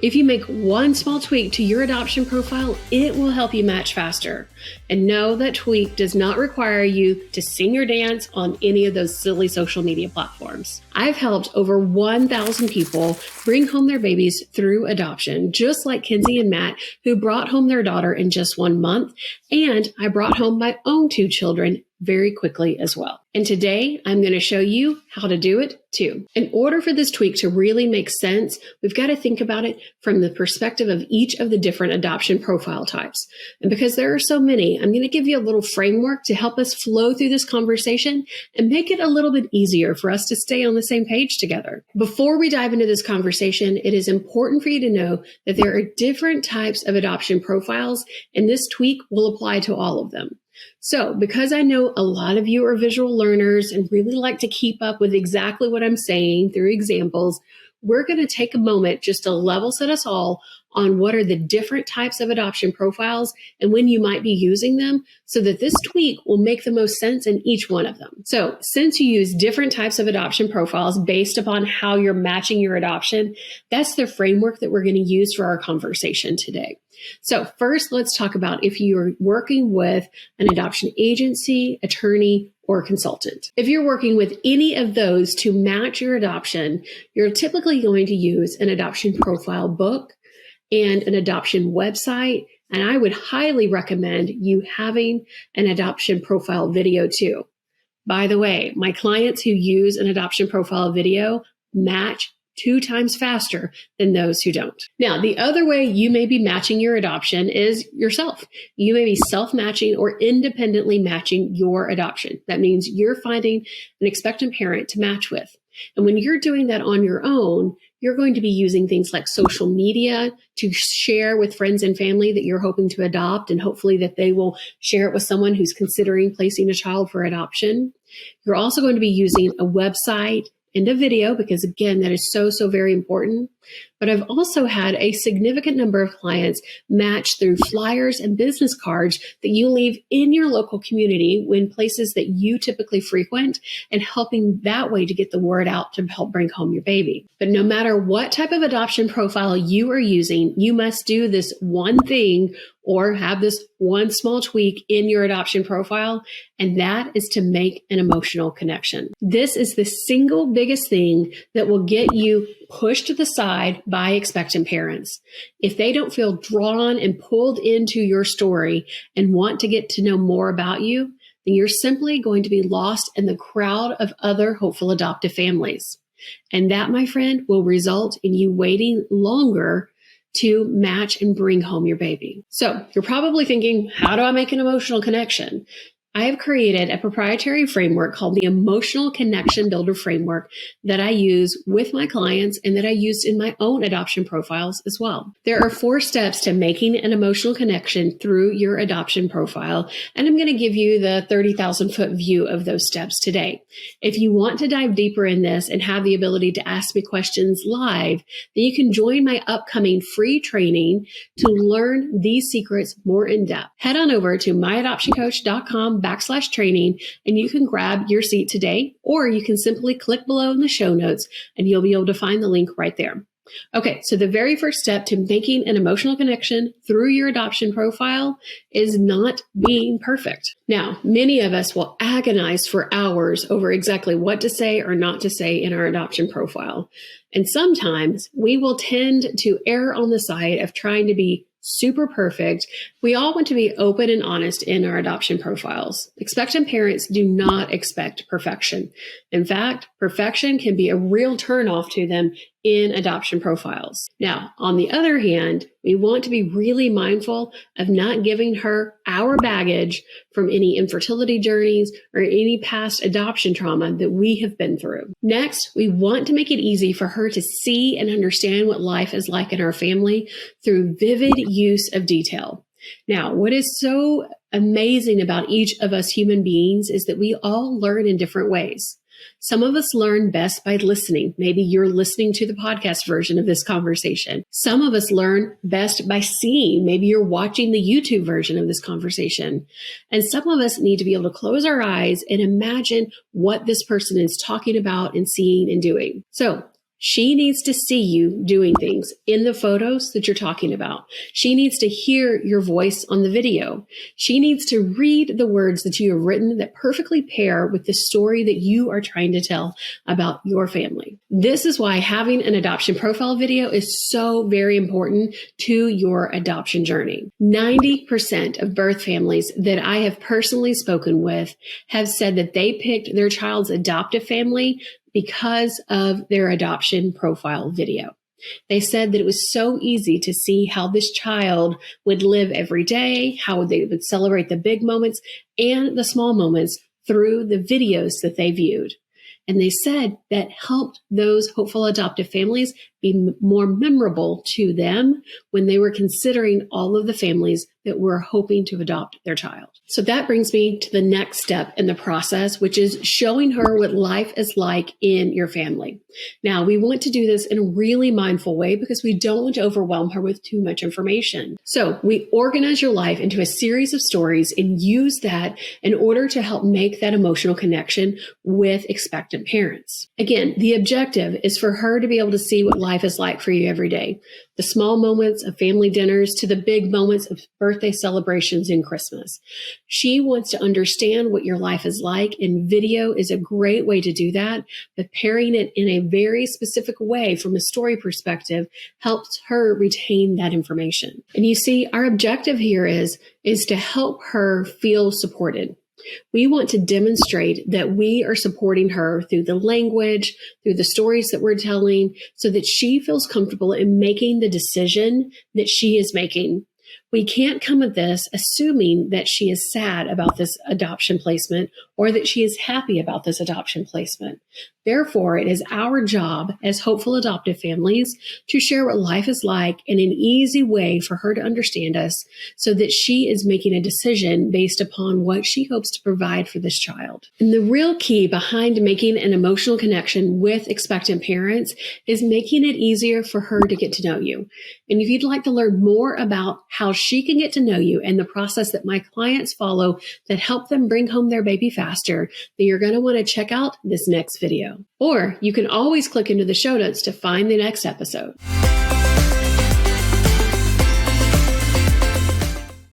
If you make one small tweak to your adoption profile, it will help you match faster. And no, that tweak does not require you to sing or dance on any of those silly social media platforms. I've helped over 1,000 people bring home their babies through adoption, just like Kinsey and Matt, who brought home their daughter in just 1 month. And I brought home my own 2 children very quickly as well. And today I'm going to show you how to do it too. In order for this tweak to really make sense, we've got to think about it from the perspective of each of the different adoption profile types. And because there are so many, I'm going to give you a little framework to help us flow through this conversation and make it a little bit easier for us to stay on the same page together. Before we dive into this conversation, it is important for you to know that there are different types of adoption profiles, and this tweak will apply to all of them. So because I know a lot of you are visual learners and really like to keep up with exactly what I'm saying through examples, we're going to take a moment just to level set us all on what are the different types of adoption profiles and when you might be using them so that this tweak will make the most sense in each one of them. So since you use different types of adoption profiles based upon how you're matching your adoption, that's the framework that we're going to use for our conversation today. So first, let's talk about if you're working with an adoption agency, attorney, or consultant. If you're working with any of those to match your adoption, you're typically going to use an adoption profile book and an adoption website. And I would highly recommend you having an adoption profile video too. By the way, my clients who use an adoption profile video match 2 times faster than those who don't. Now, the other way you may be matching your adoption is yourself. You may be self-matching or independently matching your adoption. That means you're finding an expectant parent to match with. And when you're doing that on your own, you're going to be using things like social media to share with friends and family that you're hoping to adopt, and hopefully that they will share it with someone who's considering placing a child for adoption. You're also going to be using a website and a video because, again, that is so very important. But I've also had a significant number of clients match through flyers and business cards that you leave in your local community when places that you typically frequent, and helping that way to get the word out to help bring home your baby. But no matter what type of adoption profile you are using, you must do this one thing or have this one small tweak in your adoption profile, and that is to make an emotional connection. This is the single biggest thing that will get you pushed to the side by expectant parents. If they don't feel drawn and pulled into your story and want to get to know more about you, then you're simply going to be lost in the crowd of other hopeful adoptive families. And that, my friend, will result in you waiting longer to match and bring home your baby. So you're probably thinking, how do I make an emotional connection? I have created a proprietary framework called the Emotional Connection Builder Framework that I use with my clients and that I used in my own adoption profiles as well. There are 4 steps to making an emotional connection through your adoption profile, and I'm going to give you the 30,000-foot view of those steps today. If you want to dive deeper in this and have the ability to ask me questions live, then you can join my upcoming free training to learn these secrets more in depth. Head on over to myadoptioncoach.com/training, and you can grab your seat today, or you can simply click below in the show notes and you'll be able to find the link right there. Okay, so the very first step to making an emotional connection through your adoption profile is not being perfect. Now, many of us will agonize for hours over exactly what to say or not to say in our adoption profile. And sometimes we will tend to err on the side of trying to be super perfect. We all want to be open and honest in our adoption profiles. Expectant parents do not expect perfection. In fact, perfection can be a real turnoff to them in adoption profiles. Now, on the other hand, we want to be really mindful of not giving her our baggage from any infertility journeys or any past adoption trauma that we have been through. Next, we want to make it easy for her to see and understand what life is like in our family through vivid use of detail. Now, what is so amazing about each of us human beings is that we all learn in different ways. Some of us learn best by listening. Maybe you're listening to the podcast version of this conversation. Some of us learn best by seeing. Maybe you're watching the YouTube version of this conversation. And some of us need to be able to close our eyes and imagine what this person is talking about and seeing and doing. So She needs to see you doing things in the photos that you're talking about. She needs to hear your voice on the video. She needs to read the words that you have written that perfectly pair with the story that you are trying to tell about your family. This is why having an adoption profile video is so very important to your adoption journey. 90% of birth families that I have personally spoken with have said that they picked their child's adoptive family because of their adoption profile video. They said that it was so easy to see how this child would live every day, how they would celebrate the big moments and the small moments through the videos that they viewed. And they said that helped those hopeful adoptive families be more memorable to them when they were considering all of the families that were hoping to adopt their child. So that brings me to the next step in the process, which is showing her what life is like in your family. Now, we want to do this in a really mindful way because we don't want to overwhelm her with too much information. So we organize your life into a series of stories and use that in order to help make that emotional connection with expectant parents. Again, the objective is for her to be able to see what life is like for you every day. The small moments of family dinners to the big moments of birthday celebrations and Christmas. She wants to understand what your life is like, and video is a great way to do that, but pairing it in a very specific way from a story perspective helps her retain that information. And you see, our objective here is to help her feel supported. We want to demonstrate that we are supporting her through the language, through the stories that we're telling, so that she feels comfortable in making the decision that she is making. We can't come at this assuming that she is sad about this adoption placement or that she is happy about this adoption placement. Therefore, it is our job as hopeful adoptive families to share what life is like in an easy way for her to understand us so that she is making a decision based upon what she hopes to provide for this child. And the real key behind making an emotional connection with expectant parents is making it easier for her to get to know you. And if you'd like to learn more about how she can get to know you and the process that my clients follow that help them bring home their baby faster, then you're going to want to check out this next video. Or you can always click into the show notes to find the next episode.